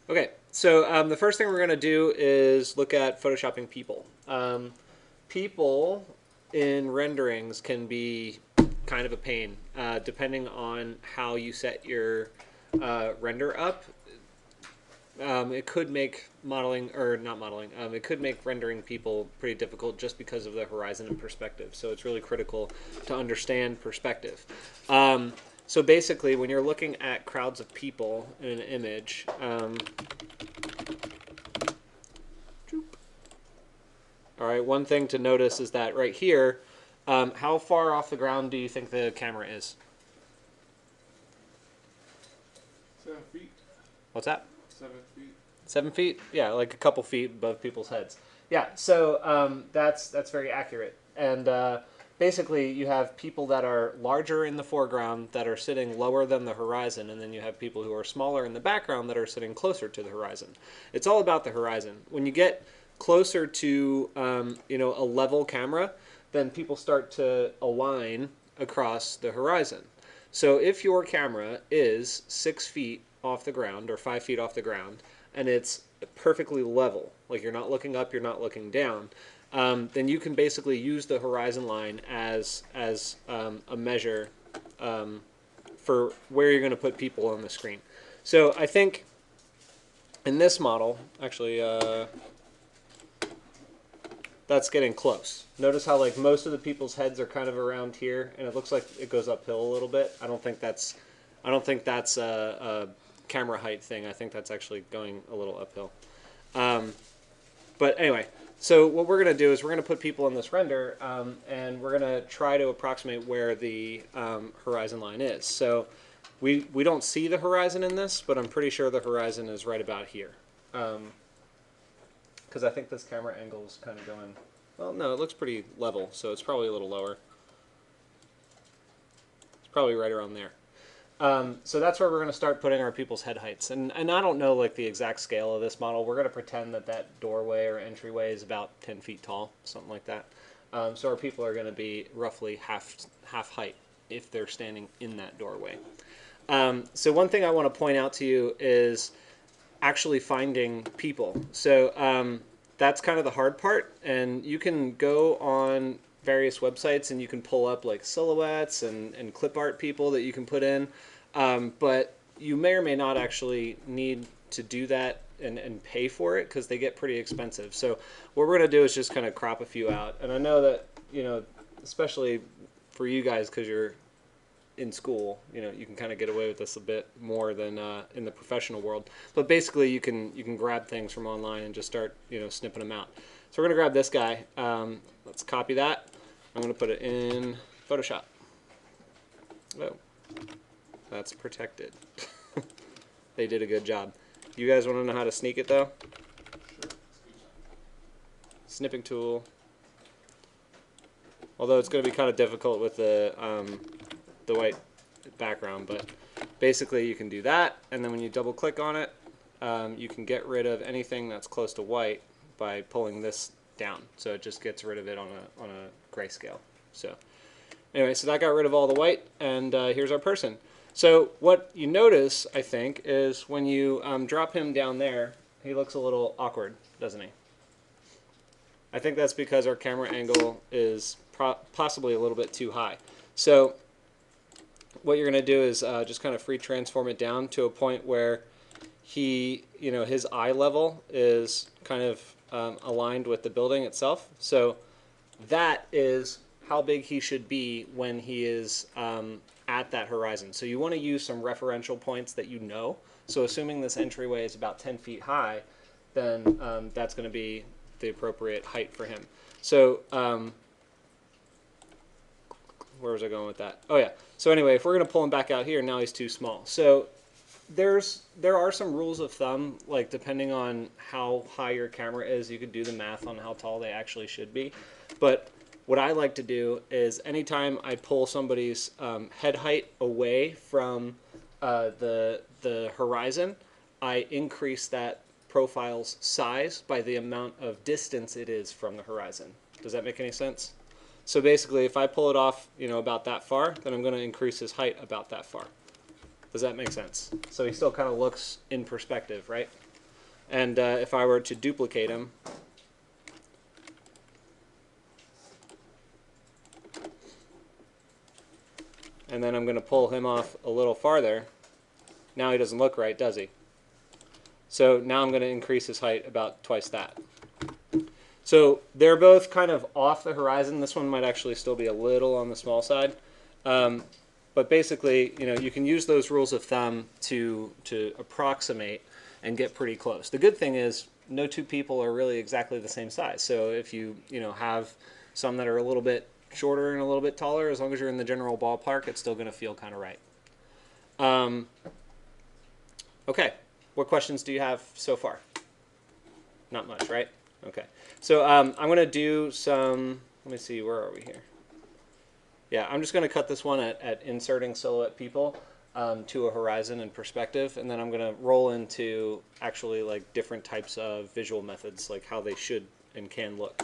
Okay, so the first thing we're going to do is look at photoshopping people. People in renderings can be kind of a pain, depending on how you set your render up. It could make modeling, or not modeling, it could make rendering people pretty difficult just because of the horizon and perspective. So it's really critical to understand perspective. So basically, when you're looking at crowds of people in an image, all right, one thing to notice is that right here, how far off the ground do you think the camera is? 7 feet. What's that? 7 feet. 7 feet? Yeah, like a couple feet above people's heads. Yeah, so that's very accurate. And basically, you have people that are larger in the foreground that are sitting lower than the horizon, and then you have people who are smaller in the background that are sitting closer to the horizon. It's all about the horizon. When you get closer to a level camera, then people start to align across the horizon. So if your camera is 6 feet off the ground or 5 feet off the ground, and it's perfectly level, like you're not looking up, you're not looking down, then you can basically use the horizon line as a measure for where you're going to put people on the screen. So I think in this model, actually, that's getting close. Notice how like most of the people's heads are kind of around here, and it looks like it goes uphill a little bit. I don't think that's a camera height thing. I think that's actually going a little uphill. But anyway, so what we're going to do is we're going to put people in this render, and we're going to try to approximate where the horizon line is. So we don't see the horizon in this, but I'm pretty sure the horizon is right about here. Because I think this camera angle is kind of going, well, no, it looks pretty level, so it's probably a little lower. It's probably right around there. So that's where we're going to start putting our people's head heights. And I don't know like the exact scale of this model. We're going to pretend that that doorway or entryway is about 10 feet tall, something like that. So our people are going to be roughly half height if they're standing in that doorway. So one thing I want to point out to you is actually finding people. So that's kind of the hard part, and you can go on various websites and you can pull up like silhouettes and clip art people that you can put in, but you may or may not actually need to do that and pay for it because they get pretty expensive. So what we're going to do is just kind of crop a few out, and I know that, especially for you guys because you're in school, you can kind of get away with this a bit more than in the professional world. But basically, you can grab things from online and just start snipping them out. So we're gonna grab this guy. Let's copy that. I'm gonna put it in Photoshop. Oh, that's protected. They did a good job. You guys want to know how to sneak it though? Sure. Snipping tool. Although it's going to be kind of difficult with the white background, but basically you can do that, and then when you double click on it, you can get rid of anything that's close to white by pulling this down. So it just gets rid of it on a grayscale. So anyway, so that got rid of all the white, and here's our person. So what you notice, I think, is when you drop him down there, he looks a little awkward, doesn't he? I think that's because our camera angle is possibly a little bit too high. So what you're going to do is just kind of free transform it down to a point where he, his eye level is kind of aligned with the building itself. So that is how big he should be when he is at that horizon. So you want to use some referential points that you know. So assuming this entryway is about 10 feet high, then that's going to be the appropriate height for him. So where was I going with that? Oh yeah. So anyway, if we're going to pull him back out here, now he's too small. So there are some rules of thumb, like depending on how high your camera is, you could do the math on how tall they actually should be. But what I like to do is anytime I pull somebody's head height away from the horizon, I increase that profile's size by the amount of distance it is from the horizon. Does that make any sense? So basically, if I pull it off, about that far, then I'm going to increase his height about that far. Does that make sense? So he still kind of looks in perspective, right? And if I were to duplicate him, and then I'm going to pull him off a little farther, now he doesn't look right, does he? So now I'm going to increase his height about twice that. So they're both kind of off the horizon. This one might actually still be a little on the small side. But basically, you can use those rules of thumb to approximate and get pretty close. The good thing is no two people are really exactly the same size. So if you have some that are a little bit shorter and a little bit taller, as long as you're in the general ballpark, it's still going to feel kind of right. Okay, what questions do you have so far? Not much, right? Okay, so I'm going to do some, let me see, where are we here? Yeah, I'm just going to cut this one at inserting silhouette people to a horizon and perspective, and then I'm going to roll into actually like different types of visual methods, like how they should and can look.